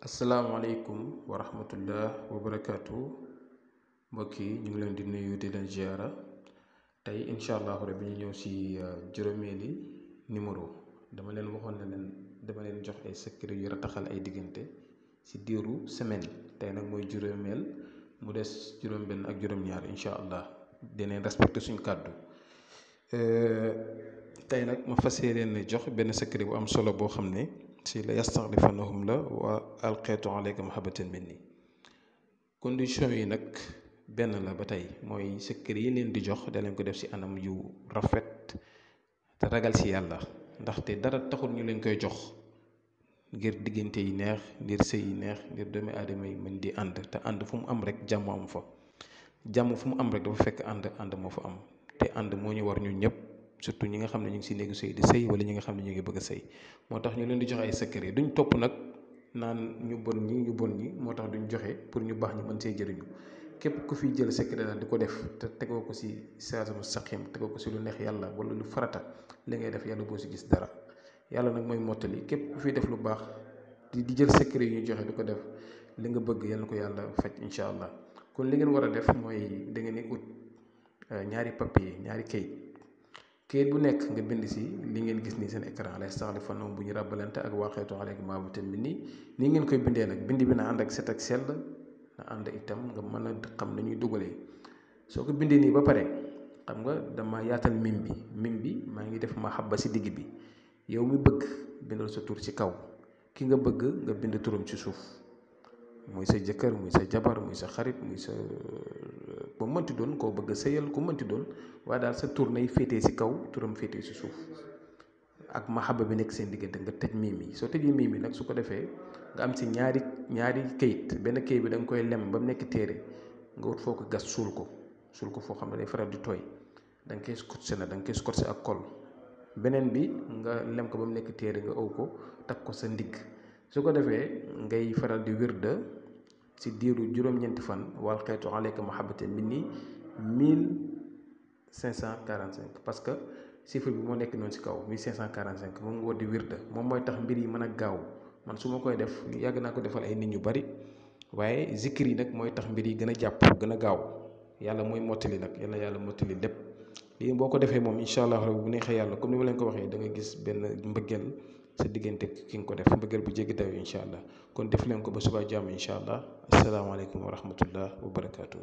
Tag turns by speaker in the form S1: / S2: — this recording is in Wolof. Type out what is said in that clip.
S1: asalaamaaleykum wa rahmatullah wa barakaatu mbokk yi ñu ngi leen di nuyu di leen ziara tey incha allahu rabbi ñu ñëw si juróomeeli numéro dama leen waxoon ne leen dama leen jox ay secret yu rataxal ay diggante si diiru semaine tey nag mooy juróomeel mu des juróom-benn ak juróom-ñaar incha allah dineen respecté suñ kàddu tey nag ma fas yéene jox benn secret bu am solo boo xam ne si la yastaxlifannahum la wa alqeetu aleyka mahabatan minni condition yi nag benn la ba tey mooy secret yi leen di jox da leen ko def si anam yu rafet te ragal si yàlla ndaxte dara taxul ñu leen koy jox ngir diggante yi neex ngir sëy yi neex ngir doomi aadama yi mën di ànd te ànd fu mu am rek jàmm am fa jàmm fu mu am rek dafa fekk ànd moo fa am te ànd moo ñu war ñun ñëpp surtout ñi nga xam ne ñu ngi si néegu sëy di sëy wala ñi nga xam ne ñu ngi bëgg a sëy moo tax ñu leen di joxe ay secret duñ topp nag naan ñu bon ñi moo tax duñ joxe pour ñu baax ñi mën see jëriñu képp ku fi jël secret daal di ko def te tegoo ko si siraatal mustaqiim tegoo ko si lu neex yàlla wala lu farata li ngay def yàlla boo si gis dara yàlla nag mooy mottali képp ku fi def lu baax di jël secret yi ñu joxe di ko def li nga bëgg yal na ko yàlla faj incha allah kon li ngeen war a def mooy da ngeen di ut ñaari papier ñaari kayit bu nekk nga bind si li ngeen gis nii seen écran lay yastaxlifannahum bu ñu ràbbalante ak walqeetu aleyka mahabatan minni nii ngeen koy bindee nag bind bi na ànd ak set ak sell na ànd itam nga mën a xam nañuy dugalee soo ko bindee nii ba pare xam nga dama yaatal mim bi maa ngi def mahabba si digg bi yow mi bëgg bindal sa tur ci kaw ki nga bëgg nga bind turam ci suuf muy sa jëkkër muy sa jabar muy sa xarit muy sa ba mënti doon koo bëgg a sëyal ku mënti doon waaye daal sa tur nay féetee ci kaw turam féetee ci suuf ak mahaba bi nekk seen diggante nga tëj miim yi soo tëjee miim yi nag su ko defee nga am ci ñaari kayit benn kayit bi da nga koy lem ba mu nekk téere nga wut foo ko gas suul ko foo xam ne day faral di tooy da nga koy scotché na da nga koy scotché ak colle beneen bi nga lem ko ba mu nekk téere nga ëw ko takk ko sa ndigg su ko defee ngay faral di wirda ci diiru juróom-ñeenti fan walqeetu aleyka mahabatan minni 1545 parce que chiffre bi moo nekk noonu ci kaw 1545 moom nga war di wirda moom mooy tax mbir yi mën a gaaw man su ma koy def yàgg naa ko defal ay nit ñu bari waaye zikir yi nag mooy tax mbir yi gën a jàpp gën a gaaw yàlla mooy mottali nag yal na yàlla mottali lépp lii boo ko defee moom incha allah rabbi bu neexee yàlla comme ni ma leen ko waxee da nga gis benn mbëggeel sa diggante ki nga ko def mbëggeel bu jéggi daw incha allah kon def leen ko ba subaa jàmm incha allah asalaamaaleykum wa rahmatullah wa barakaatu.